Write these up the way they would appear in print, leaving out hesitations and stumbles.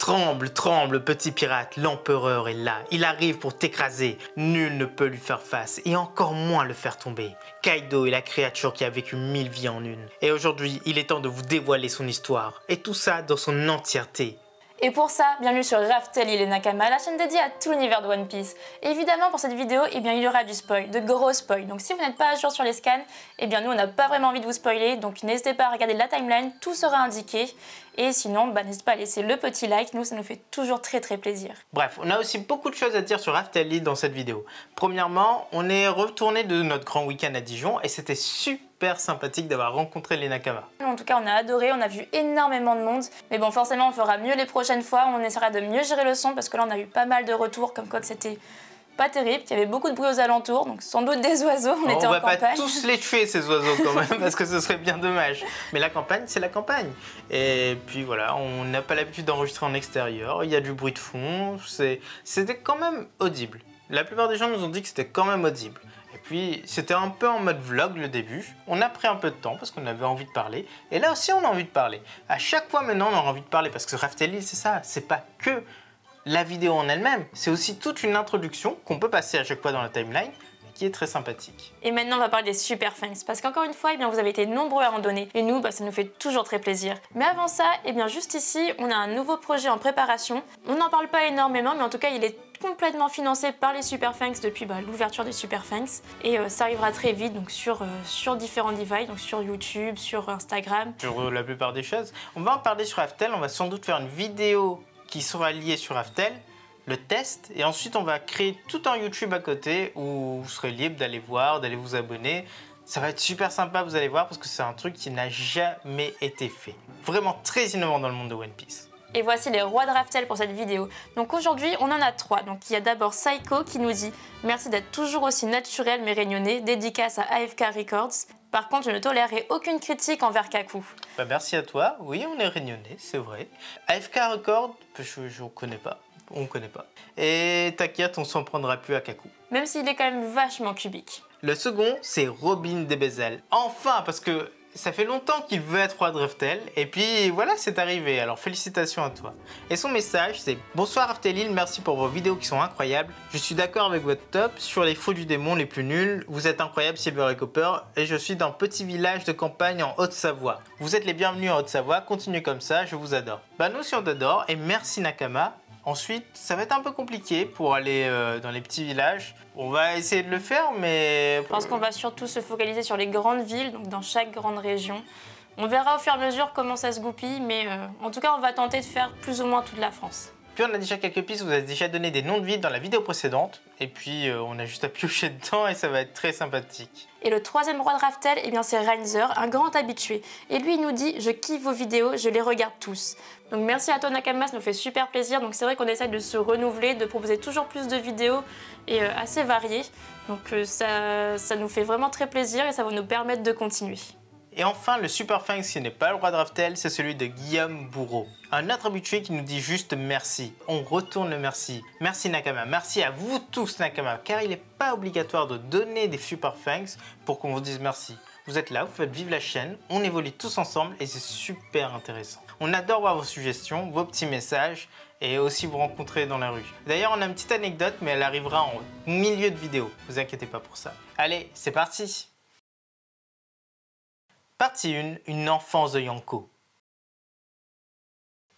Tremble, tremble, petit pirate, l'empereur est là. Il arrive pour t'écraser. Nul ne peut lui faire face et encore moins le faire tomber. Kaido est la créature qui a vécu 1000 vies en une. Et aujourd'hui, il est temps de vous dévoiler son histoire. Et tout ça dans son entièreté. Et pour ça, bienvenue sur Raftel et Nakama, la chaîne dédiée à tout l'univers de One Piece. Et évidemment, pour cette vidéo, il y aura du spoil, de gros spoil. Donc si vous n'êtes pas à jour sur les scans, nous, on n'a pas vraiment envie de vous spoiler. Donc n'hésitez pas à regarder la timeline, tout sera indiqué. Et sinon, n'hésitez pas à laisser le petit like, nous, ça nous fait toujours très plaisir. Bref, on a aussi beaucoup de choses à dire sur Raftel dans cette vidéo. Premièrement, on est retourné de notre grand week-end à Dijon et c'était super sympathique d'avoir rencontré les Nakama. En tout cas, on a adoré, on a vu énormément de monde. Mais bon, forcément, on fera mieux les prochaines fois. On essaiera de mieux gérer le son parce que là, on a eu pas mal de retours comme quoi que c'était pas terrible, qu'il y avait beaucoup de bruit aux alentours, donc sans doute des oiseaux, on était en campagne. On va pas tous les tuer ces oiseaux quand même, parce que ce serait bien dommage. Mais la campagne, c'est la campagne. Et puis voilà, on n'a pas l'habitude d'enregistrer en extérieur, il y a du bruit de fond, c'était quand même audible. La plupart des gens nous ont dit que c'était quand même audible. Et puis c'était un peu en mode vlog le début, on a pris un peu de temps parce qu'on avait envie de parler. Et là aussi on a envie de parler. À chaque fois maintenant on a envie de parler parce que Raftel c'est ça, c'est pas que la vidéo en elle-même, c'est aussi toute une introduction qu'on peut passer à chaque fois dans la timeline qui est très sympathique. Et maintenant on va parler des super fans parce qu'encore une fois vous avez été nombreux à en donner et nous ça nous fait toujours très plaisir. Mais avant ça, juste ici on a un nouveau projet en préparation. On n'en parle pas énormément mais en tout cas il est complètement financé par les Super Fangs depuis l'ouverture des Super Fangs et ça arrivera très vite donc sur différents devices, donc sur YouTube, sur Instagram. Sur la plupart des choses. On va en parler sur Raftel, on va sans doute faire une vidéo qui sera lié sur Raftel, le test, et ensuite on va créer tout un YouTube à côté où vous serez libre d'aller voir, d'aller vous abonner. Ça va être super sympa, vous allez voir, parce que c'est un truc qui n'a jamais été fait. Vraiment très innovant dans le monde de One Piece. Et voici les rois de Raftel pour cette vidéo. Donc aujourd'hui, on en a 3. Donc il y a d'abord Saiko qui nous dit « Merci d'être toujours aussi naturel mais réunionnais, dédicace à AFK Records. Par contre, je ne tolérerai aucune critique envers Kaku. » Merci à toi. Oui, on est réunionnais, c'est vrai. AFK Records, je ne connais pas. On ne connaît pas. Et t'inquiète, on s'en prendra plus à Kaku. Même s'il est quand même vachement cubique. Le second, c'est Robin Debezel. Enfin, parce que ça fait longtemps qu'il veut être roi de Raftel, et puis voilà, c'est arrivé, alors félicitations à toi. Et son message, c'est « Bonsoir Raftelil, merci pour vos vidéos qui sont incroyables. Je suis d'accord avec votre top sur les fous du démon les plus nuls. Vous êtes incroyables Silver et Copper, et je suis d'un petit village de campagne en Haute-Savoie. Vous êtes les bienvenus en Haute-Savoie, continuez comme ça, je vous adore. » Nous aussi on t'adore, et merci Nakama. Ensuite, ça va être un peu compliqué pour aller dans les petits villages. On va essayer de le faire, mais... Je pense qu'on va surtout se focaliser sur les grandes villes, donc dans chaque grande région. On verra au fur et à mesure comment ça se goupille, mais en tout cas, on va tenter de faire plus ou moins toute la France. Puis on a déjà quelques pistes, vous avez déjà donné des noms de villes dans la vidéo précédente. Et puis on a juste à piocher dedans et ça va être très sympathique. Et le troisième roi de Raftel, c'est Reinzer, un grand habitué. Et lui, il nous dit « Je kiffe vos vidéos, je les regarde tous. » Donc merci à toi Nakama, ça nous fait super plaisir. Donc c'est vrai qu'on essaie de se renouveler, de proposer toujours plus de vidéos et assez variées. Donc ça nous fait vraiment très plaisir et ça va nous permettre de continuer. Et enfin, le Super Fang qui n'est pas le roi de Raftel, c'est celui de Guillaume Bourreau. Un autre habitué qui nous dit juste merci. On retourne le merci. Merci Nakama, merci à vous tous Nakama, car il n'est pas obligatoire de donner des Super Fangs pour qu'on vous dise merci. Vous êtes là, vous faites vivre la chaîne, on évolue tous ensemble et c'est super intéressant. On adore voir vos suggestions, vos petits messages et aussi vous rencontrer dans la rue. D'ailleurs, on a une petite anecdote, mais elle arrivera en milieu de vidéo. Vous inquiétez pas pour ça. Allez, c'est parti! Partie 1, une enfance de Yonko.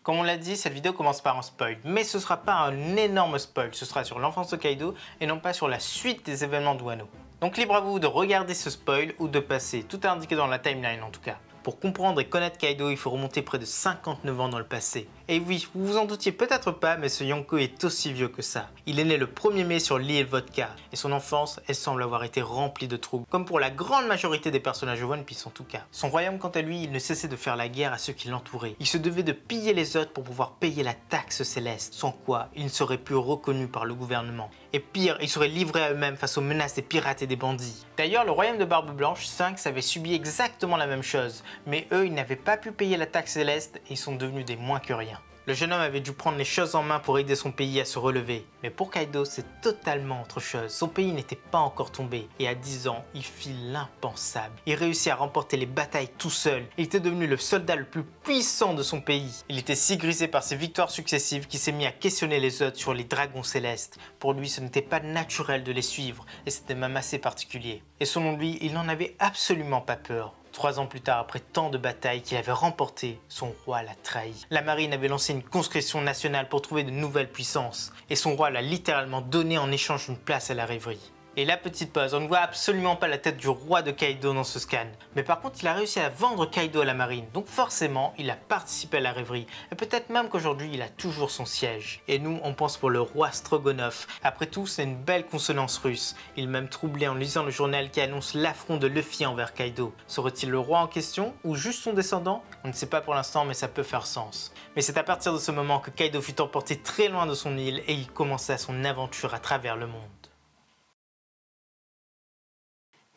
Comme on l'a dit, cette vidéo commence par un spoil, mais ce ne sera pas un énorme spoil, ce sera sur l'enfance de Kaido et non pas sur la suite des événements de Wano. Donc libre à vous de regarder ce spoil ou de passer, tout est indiqué dans la timeline en tout cas. Pour comprendre et connaître Kaido, il faut remonter près de 59 ans dans le passé. Et oui, vous vous en doutiez peut-être pas, mais ce Yonko est aussi vieux que ça. Il est né le 1er mai sur l'île Vodka, et son enfance, elle semble avoir été remplie de troubles, comme pour la grande majorité des personnages de One Piece en tout cas. Son royaume quant à lui, il ne cessait de faire la guerre à ceux qui l'entouraient. Il se devait de piller les autres pour pouvoir payer la taxe céleste, sans quoi il ne serait plus reconnu par le gouvernement. Et pire, ils seraient livrés à eux-mêmes face aux menaces des pirates et des bandits. D'ailleurs, le royaume de Barbe Blanche, Sphinx, avait subi exactement la même chose, mais eux, ils n'avaient pas pu payer la taxe céleste et ils sont devenus des moins que rien. Le jeune homme avait dû prendre les choses en main pour aider son pays à se relever. Mais pour Kaido, c'est totalement autre chose. Son pays n'était pas encore tombé et à 10 ans, il fit l'impensable. Il réussit à remporter les batailles tout seul. Il était devenu le soldat le plus puissant de son pays. Il était si grisé par ses victoires successives qu'il s'est mis à questionner les autres sur les dragons célestes. Pour lui, ce n'était pas naturel de les suivre et c'était même assez particulier. Et selon lui, il n'en avait absolument pas peur. 3 ans plus tard, après tant de batailles qu'il avait remportées, son roi l'a trahi. La marine avait lancé une conscription nationale pour trouver de nouvelles puissances, et son roi l'a littéralement donné en échange d'une place à la rêverie. Et la petite pause, on ne voit absolument pas la tête du roi de Kaido dans ce scan. Mais par contre, il a réussi à vendre Kaido à la marine, donc forcément, il a participé à la rêverie. Et peut-être même qu'aujourd'hui, il a toujours son siège. Et nous, on pense pour le roi Stroganov. Après tout, c'est une belle consonance russe. Il est même troublé en lisant le journal qui annonce l'affront de Luffy envers Kaido. Serait-il le roi en question ou juste son descendant? On ne sait pas pour l'instant, mais ça peut faire sens. Mais c'est à partir de ce moment que Kaido fut emporté très loin de son île et il commença son aventure à travers le monde.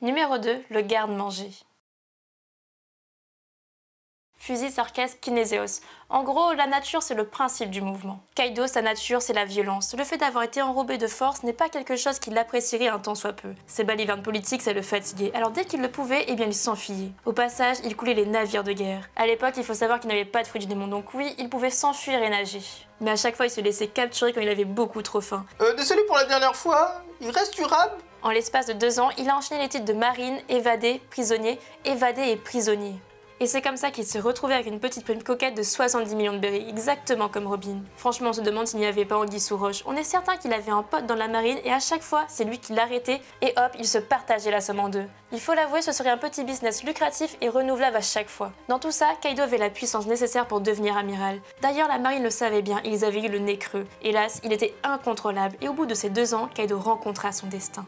Numéro 2, le garde-manger. Fusil sarcasme kinéséos. En gros, la nature, c'est le principe du mouvement. Kaido, sa nature, c'est la violence. Le fait d'avoir été enrobé de force n'est pas quelque chose qu'il apprécierait un tant soit peu. Ses balivernes politiques, ça le fatiguait. Alors dès qu'il le pouvait, eh bien il s'enfuyait. Au passage, il coulait les navires de guerre. À l'époque, il faut savoir qu'il n'avait pas de fruits du démon, donc oui, il pouvait s'enfuir et nager. Mais à chaque fois, il se laissait capturer quand il avait beaucoup trop faim. Désolé pour la dernière fois, il reste du rab? En l'espace de 2 ans, il a enchaîné les titres de marine, évadé, prisonnier, évadé et prisonnier. Et c'est comme ça qu'il se retrouvait avec une petite prime coquette de 70 millions de berries, exactement comme Robin. Franchement, on se demande s'il n'y avait pas anguille sous roche. On est certain qu'il avait un pote dans la marine et à chaque fois, c'est lui qui l'arrêtait et hop, il se partageait la somme en deux. Il faut l'avouer, ce serait un petit business lucratif et renouvelable à chaque fois. Dans tout ça, Kaido avait la puissance nécessaire pour devenir amiral. D'ailleurs, la marine le savait bien, ils avaient eu le nez creux. Hélas, il était incontrôlable et au bout de ces 2 ans, Kaido rencontra son destin.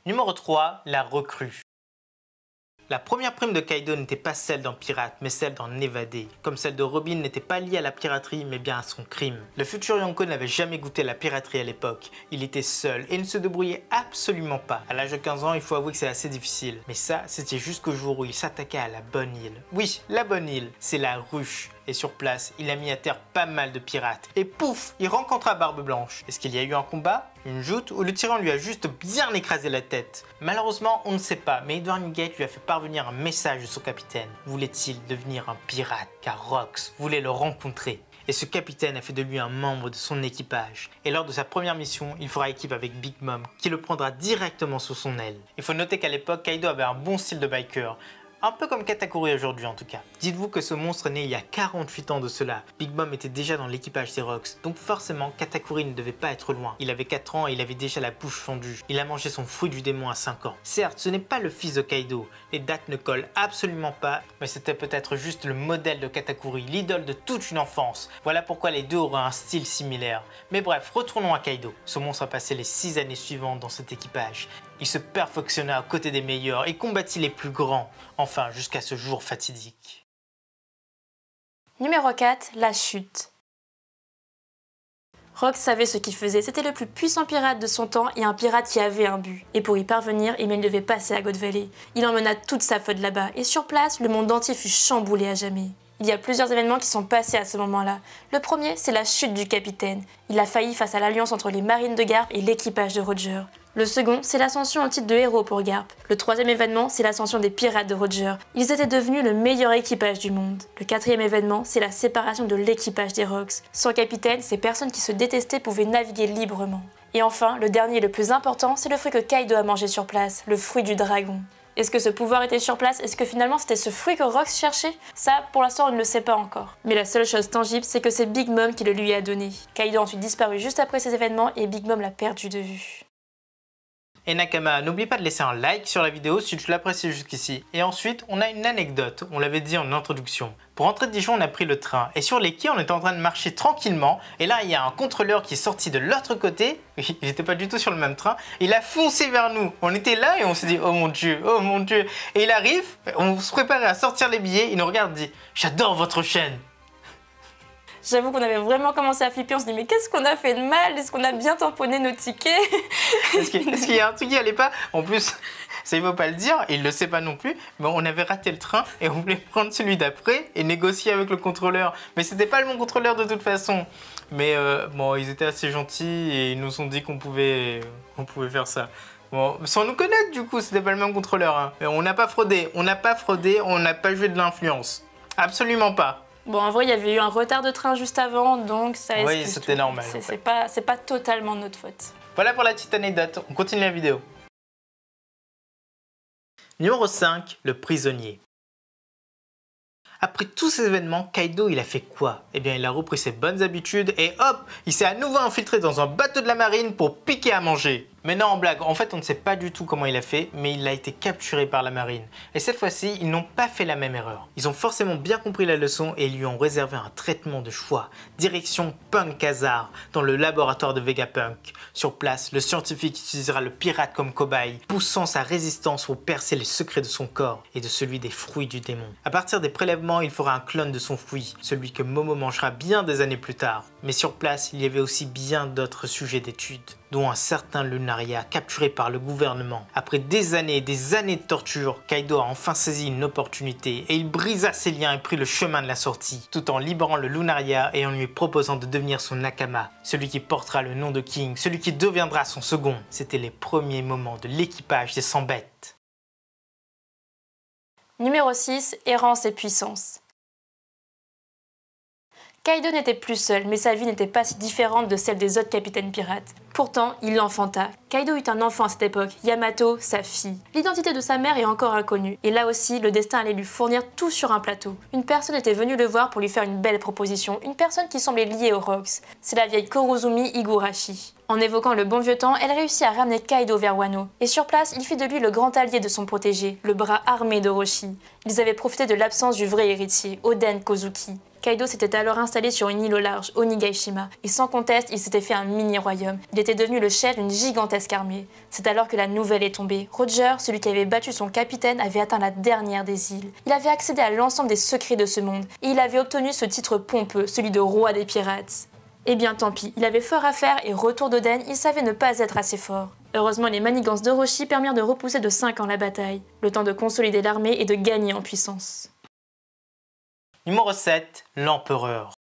Numéro 3, la recrue. La première prime de Kaido n'était pas celle d'un pirate, mais celle d'un évadé. Comme celle de Robin n'était pas liée à la piraterie, mais bien à son crime. Le futur Yonko n'avait jamais goûté la piraterie à l'époque. Il était seul et ne se débrouillait absolument pas. À l'âge de 15 ans, il faut avouer que c'est assez difficile. Mais ça, c'était jusqu'au jour où il s'attaqua à la bonne île. Oui, la bonne île, c'est la ruche. Et sur place, il a mis à terre pas mal de pirates. Et pouf, il rencontra Barbe Blanche. Est-ce qu'il y a eu un combat, une joute, ou le tyran lui a juste bien écrasé la tête? Malheureusement, on ne sait pas, mais Edward Nigate lui a fait parvenir un message de son capitaine. Voulait-il devenir un pirate? Car Rox voulait le rencontrer. Et ce capitaine a fait de lui un membre de son équipage. Et lors de sa première mission, il fera équipe avec Big Mom, qui le prendra directement sous son aile. Il faut noter qu'à l'époque, Kaido avait un bon style de biker. Un peu comme Katakuri aujourd'hui en tout cas. Dites-vous que ce monstre est né il y a 48 ans de cela. Big Mom était déjà dans l'équipage des Rox, donc forcément Katakuri ne devait pas être loin. Il avait 4 ans et il avait déjà la bouche fendue. Il a mangé son fruit du démon à 5 ans. Certes, ce n'est pas le fils de Kaido, les dates ne collent absolument pas, mais c'était peut-être juste le modèle de Katakuri, l'idole de toute une enfance. Voilà pourquoi les deux auraient un style similaire. Mais bref, retournons à Kaido. Ce monstre a passé les 6 années suivantes dans cet équipage. Il se perfectionna à côté des meilleurs et combattit les plus grands, enfin jusqu'à ce jour fatidique. Numéro 4, la chute. Rox savait ce qu'il faisait, c'était le plus puissant pirate de son temps et un pirate qui avait un but. Et pour y parvenir, il devait passer à God Valley. Il emmena toute sa flotte là-bas et sur place, le monde entier fut chamboulé à jamais. Il y a plusieurs événements qui sont passés à ce moment-là. Le premier, c'est la chute du capitaine. Il a failli face à l'alliance entre les marines de Garp et l'équipage de Roger. Le second, c'est l'ascension au titre de héros pour Garp. Le troisième événement, c'est l'ascension des pirates de Roger. Ils étaient devenus le meilleur équipage du monde. Le quatrième événement, c'est la séparation de l'équipage des Rox. Sans capitaine, ces personnes qui se détestaient pouvaient naviguer librement. Et enfin, le dernier et le plus important, c'est le fruit que Kaido a mangé sur place, le fruit du dragon. Est-ce que ce pouvoir était sur place? Est-ce que finalement c'était ce fruit que Rox cherchait? Ça, pour l'instant, on ne le sait pas encore. Mais la seule chose tangible, c'est que c'est Big Mom qui le lui a donné. Kaido a ensuite disparu juste après ces événements et Big Mom l'a perdu de vue. Et Nakama, n'oublie pas de laisser un like sur la vidéo si tu l'apprécies jusqu'ici. Et ensuite, on a une anecdote, on l'avait dit en introduction. Pour rentrer de Dijon, on a pris le train. Et sur les quais, on était en train de marcher tranquillement. Et là, il y a un contrôleur qui est sorti de l'autre côté. Il n'était pas du tout sur le même train. Il a foncé vers nous. On était là et on s'est dit, oh mon Dieu, oh mon Dieu. Et il arrive, on se préparait à sortir les billets. Il nous regarde et dit, j'adore votre chaîne. J'avoue qu'on avait vraiment commencé à flipper, on se dit mais qu'est-ce qu'on a fait de mal? Est-ce qu'on a bien tamponné nos tickets? Est-ce qu'il y a un truc qui allait pas? En plus, Ça il ne faut pas le dire, et il le sait pas non plus, mais on avait raté le train et on voulait prendre celui d'après et négocier avec le contrôleur. Mais c'était pas le bon contrôleur de toute façon. Mais bon, ils étaient assez gentils et ils nous ont dit qu'on pouvait faire ça. Bon, sans nous connaître du coup, c'était pas le même contrôleur. Hein. On n'a pas fraudé, on n'a pas joué de l'influence. Absolument pas. Bon, en vrai, il y avait eu un retard de train juste avant, donc ça excuse Oui, c'était normal. C'est pas totalement notre faute. Voilà pour la petite anecdote, on continue la vidéo. Numéro 5, le prisonnier. Après tous ces événements, Kaido il a fait quoi? Eh bien il a repris ses bonnes habitudes et hop, il s'est à nouveau infiltré dans un bateau de la marine pour piquer à manger. Mais non, en blague, en fait on ne sait pas du tout comment il a fait, mais il a été capturé par la marine. Et cette fois-ci, ils n'ont pas fait la même erreur. Ils ont forcément bien compris la leçon et lui ont réservé un traitement de choix. Direction Punk Hazard, dans le laboratoire de Vegapunk. Sur place, le scientifique utilisera le pirate comme cobaye, poussant sa résistance pour percer les secrets de son corps et de celui des fruits du démon. À partir des prélèvements, il fera un clone de son fruit, celui que Momo mangera bien des années plus tard. Mais sur place, il y avait aussi bien d'autres sujets d'études, dont un certain Lunaria capturé par le gouvernement. Après des années et des années de torture, Kaido a enfin saisi une opportunité et il brisa ses liens et prit le chemin de la sortie, tout en libérant le Lunaria et en lui proposant de devenir son Nakama, celui qui portera le nom de King, celui qui deviendra son second. C'était les premiers moments de l'équipage des 100 bêtes. Numéro 6, errance et puissance. Kaido n'était plus seul, mais sa vie n'était pas si différente de celle des autres capitaines pirates. Pourtant, il l'enfanta. Kaido eut un enfant à cette époque, Yamato, sa fille. L'identité de sa mère est encore inconnue, et là aussi, le destin allait lui fournir tout sur un plateau. Une personne était venue le voir pour lui faire une belle proposition, une personne qui semblait liée aux Rocks. C'est la vieille Kurozumi Higurashi. En évoquant le bon vieux temps, elle réussit à ramener Kaido vers Wano. Et sur place, il fit de lui le grand allié de son protégé, le bras armé d'Orochi. Ils avaient profité de l'absence du vrai héritier, Oden Kozuki. Kaido s'était alors installé sur une île au large, Onigaishima, et sans conteste, il s'était fait un mini-royaume. Il était devenu le chef d'une gigantesque armée. C'est alors que la nouvelle est tombée. Roger, celui qui avait battu son capitaine, avait atteint la dernière des îles. Il avait accédé à l'ensemble des secrets de ce monde, et il avait obtenu ce titre pompeux, celui de roi des pirates. Eh bien tant pis, il avait fort à faire et retour d'Oden, il savait ne pas être assez fort. Heureusement, les manigances d'Orochi permirent de repousser de 5 ans la bataille, le temps de consolider l'armée et de gagner en puissance. Numéro 7, l'empereur.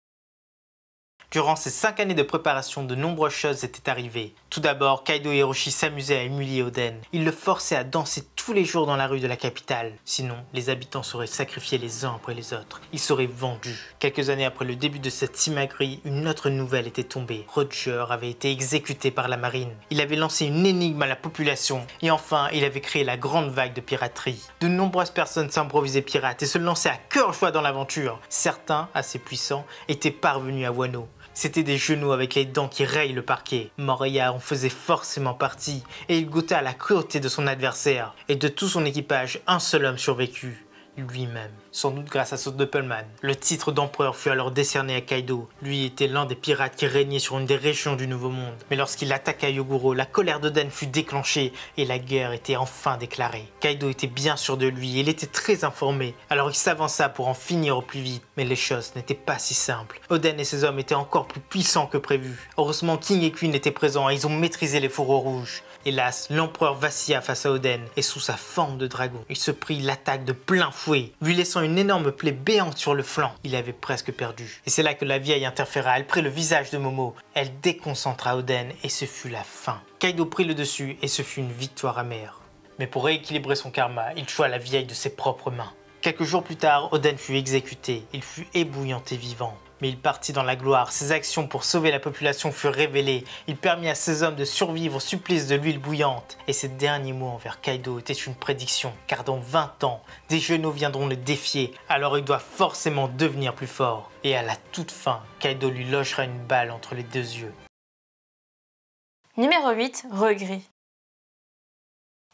Durant ces 5 années de préparation, de nombreuses choses étaient arrivées. Tout d'abord, Kaido et Orochi s'amusaient à humilier Oden. Ils le forçaient à danser tous les jours dans la rue de la capitale. Sinon, les habitants seraient sacrifiés les uns après les autres. Ils seraient vendus. Quelques années après le début de cette simagrée, une autre nouvelle était tombée. Roger avait été exécuté par la marine. Il avait lancé une énigme à la population. Et enfin, il avait créé la grande vague de piraterie. De nombreuses personnes s'improvisaient pirates et se lançaient à cœur joie dans l'aventure. Certains, assez puissants, étaient parvenus à Wano. C'était des genoux avec les dents qui rayent le parquet. Moria en faisait forcément partie et il goûta à la cruauté de son adversaire. Et de tout son équipage, un seul homme survécut. Lui-même, sans doute grâce à son Doppelman. Le titre d'empereur fut alors décerné à Kaido. Lui était l'un des pirates qui régnait sur une des régions du Nouveau Monde. Mais lorsqu'il attaqua Yogoro, la colère d'Oden fut déclenchée et la guerre était enfin déclarée. Kaido était bien sûr de lui et il était très informé. Alors il s'avança pour en finir au plus vite. Mais les choses n'étaient pas si simples. Oden et ses hommes étaient encore plus puissants que prévu. Heureusement, King et Queen étaient présents et ils ont maîtrisé les fourreaux rouges. Hélas, l'empereur vacilla face à Oden et sous sa forme de dragon, il se prit l'attaque de plein fouet, lui laissant une énorme plaie béante sur le flanc. Il avait presque perdu. Et c'est là que la vieille interféra, elle prit le visage de Momo, elle déconcentra Oden et ce fut la fin. Kaido prit le dessus et ce fut une victoire amère. Mais pour rééquilibrer son karma, il choua la vieille de ses propres mains. Quelques jours plus tard, Oden fut exécuté, il fut ébouillanté vivant. Mais il partit dans la gloire, ses actions pour sauver la population furent révélées, il permit à ses hommes de survivre au supplice de l'huile bouillante. Et ses derniers mots envers Kaido étaient une prédiction, car dans 20 ans, des genoux viendront le défier, alors il doit forcément devenir plus fort. Et à la toute fin, Kaido lui logera une balle entre les deux yeux. Numéro 8, regret.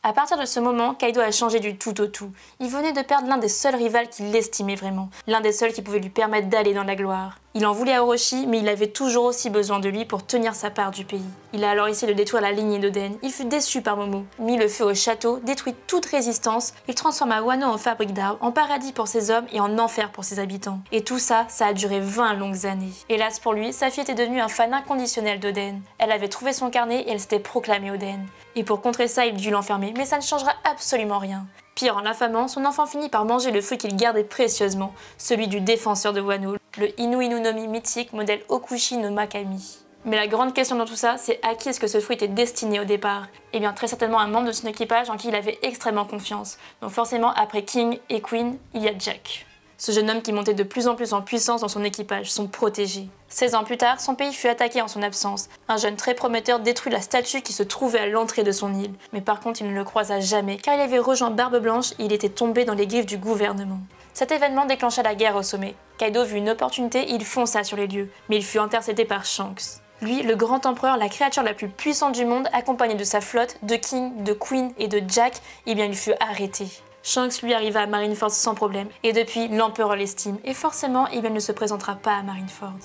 À partir de ce moment, Kaido a changé du tout au tout. Il venait de perdre l'un des seuls rivaux qui l'estimait vraiment, l'un des seuls qui pouvait lui permettre d'aller dans la gloire. Il en voulait à Orochi, mais il avait toujours aussi besoin de lui pour tenir sa part du pays. Il a alors essayé de détruire la lignée d'Oden. Il fut déçu par Momo, mit le feu au château, détruit toute résistance. Il transforma Wano en fabrique d'arbres, en paradis pour ses hommes et en enfer pour ses habitants. Et tout ça, ça a duré 20 longues années. Hélas pour lui, sa fille était devenue un fan inconditionnel d'Oden. Elle avait trouvé son carnet et elle s'était proclamée Oden. Et pour contrer ça, il dut l'enfermer affamé, mais ça ne changera absolument rien. Pire, en l'affamant, son enfant finit par manger le fruit qu'il gardait précieusement, celui du défenseur de Wano, le Inu Inu no Mi mythique modèle Okushi no Makami. Mais la grande question dans tout ça, c'est à qui est-ce que ce fruit était destiné au départ? Eh bien très certainement à un membre de son équipage en qui il avait extrêmement confiance. Donc forcément, après King et Queen, il y a Jack. Ce jeune homme qui montait de plus en plus en puissance dans son équipage, son protégé. 16 ans plus tard, son pays fut attaqué en son absence. Un jeune très prometteur détruit la statue qui se trouvait à l'entrée de son île. Mais par contre, il ne le croisa jamais, car il avait rejoint Barbe Blanche et il était tombé dans les griffes du gouvernement. Cet événement déclencha la guerre au sommet. Kaido vit une opportunité et il fonça sur les lieux, mais il fut intercepté par Shanks. Lui, le grand empereur, la créature la plus puissante du monde, accompagné de sa flotte, de King, de Queen et de Jack, eh bien il fut arrêté. Shanks lui arriva à Marineford sans problème, et depuis, l'empereur l'estime, et forcément, eh bien, il ne se présentera pas à Marineford.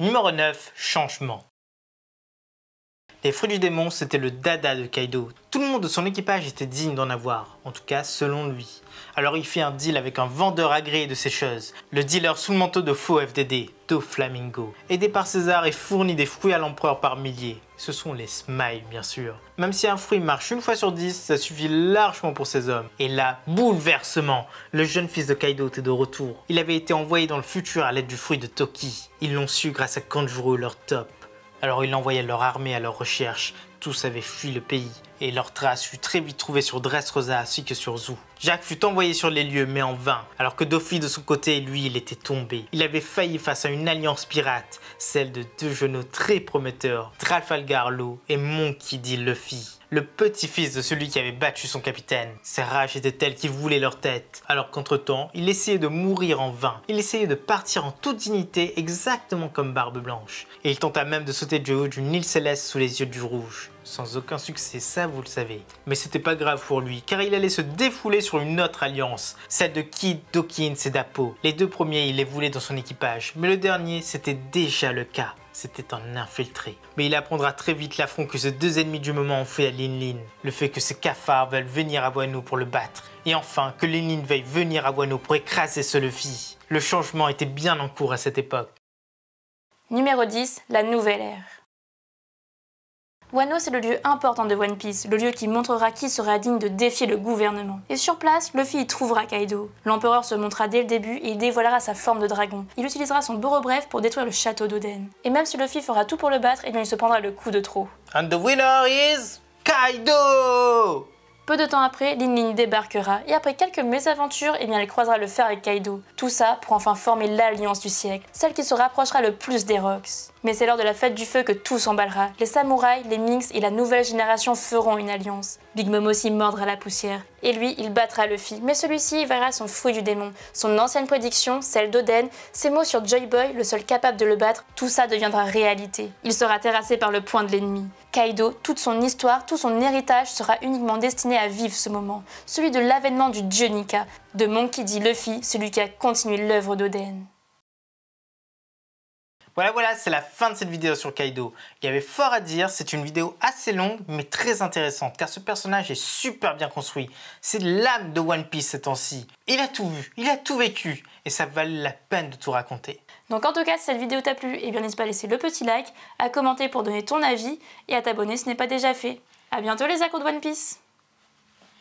Numéro 9, changement. Les fruits du démon, c'était le dada de Kaido. Tout le monde de son équipage était digne d'en avoir, en tout cas selon lui. Alors il fit un deal avec un vendeur agréé de ces choses, le dealer sous le manteau de faux FDD, Doflamingo. Aidé par César et fournit des fruits à l'empereur par milliers. Ce sont les smiles bien sûr. Même si un fruit marche une fois sur 10, ça suffit largement pour ces hommes. Et là, bouleversement, le jeune fils de Kaido était de retour. Il avait été envoyé dans le futur à l'aide du fruit de Toki. Ils l'ont su grâce à Kanjuro, leur top. Alors ils envoyaient leur armée à leur recherche. Tous avaient fui le pays et leur trace fut très vite trouvée sur Dressrosa ainsi que sur Zou. Jack fut envoyé sur les lieux mais en vain, alors que Doffy de son côté, lui, il était tombé. Il avait failli face à une alliance pirate, celle de deux jeunes très prometteurs, Trafalgar Law et Monkey D. Luffy. Le petit-fils de celui qui avait battu son capitaine. Ses rages étaient telles qu'il voulait leur tête. Alors qu'entre-temps, il essayait de mourir en vain. Il essayait de partir en toute dignité, exactement comme Barbe Blanche. Et il tenta même de sauter du haut d'une île céleste sous les yeux du rouge. Sans aucun succès, ça vous le savez. Mais c'était pas grave pour lui, car il allait se défouler sur une autre alliance, celle de Kid, Dawkins et Dappo. Les deux premiers, il les voulait dans son équipage, mais le dernier, c'était déjà le cas. C'était un infiltré. Mais il apprendra très vite l'affront que ces deux ennemis du moment ont fait à Lin Lin. Le fait que ces cafards veulent venir à Wano pour le battre. Et enfin, que Lin Lin veuille venir à Wano pour écraser ce Luffy. Le changement était bien en cours à cette époque. Numéro 10, la nouvelle ère. Wano, c'est le lieu important de One Piece, le lieu qui montrera qui sera digne de défier le gouvernement. Et sur place, Luffy y trouvera Kaido. L'empereur se montrera dès le début et il dévoilera sa forme de dragon. Il utilisera son Boro-Bref pour détruire le château d'Oden. Et même si Luffy fera tout pour le battre, eh bien il se prendra le coup de trop. And the winner is Kaido! Peu de temps après, Lin Lin débarquera et après quelques mésaventures, eh bien elle croisera le fer avec Kaido. Tout ça pour enfin former l'alliance du siècle, celle qui se rapprochera le plus des Rocks. Mais c'est lors de la fête du feu que tout s'emballera. Les samouraïs, les Minks et la nouvelle génération feront une alliance. Big Mom aussi mordra la poussière. Et lui, il battra Luffy, mais celui-ci verra son fruit du démon. Son ancienne prédiction, celle d'Oden, ses mots sur Joy Boy, le seul capable de le battre, tout ça deviendra réalité. Il sera terrassé par le poing de l'ennemi. Kaido, toute son histoire, tout son héritage sera uniquement destiné à vivre ce moment, celui de l'avènement du dieu Nika, de Monkey D. Luffy, celui qui a continué l'œuvre d'Oden. Voilà, c'est la fin de cette vidéo sur Kaido. Il y avait fort à dire, c'est une vidéo assez longue mais très intéressante car ce personnage est super bien construit. C'est l'âme de One Piece ces temps-ci. Il a tout vu, il a tout vécu et ça valait la peine de tout raconter. Donc en tout cas, si cette vidéo t'a plu, eh bien n'hésite pas à laisser le petit like, à commenter pour donner ton avis et à t'abonner si ce n'est pas déjà fait. A bientôt les accros de One Piece.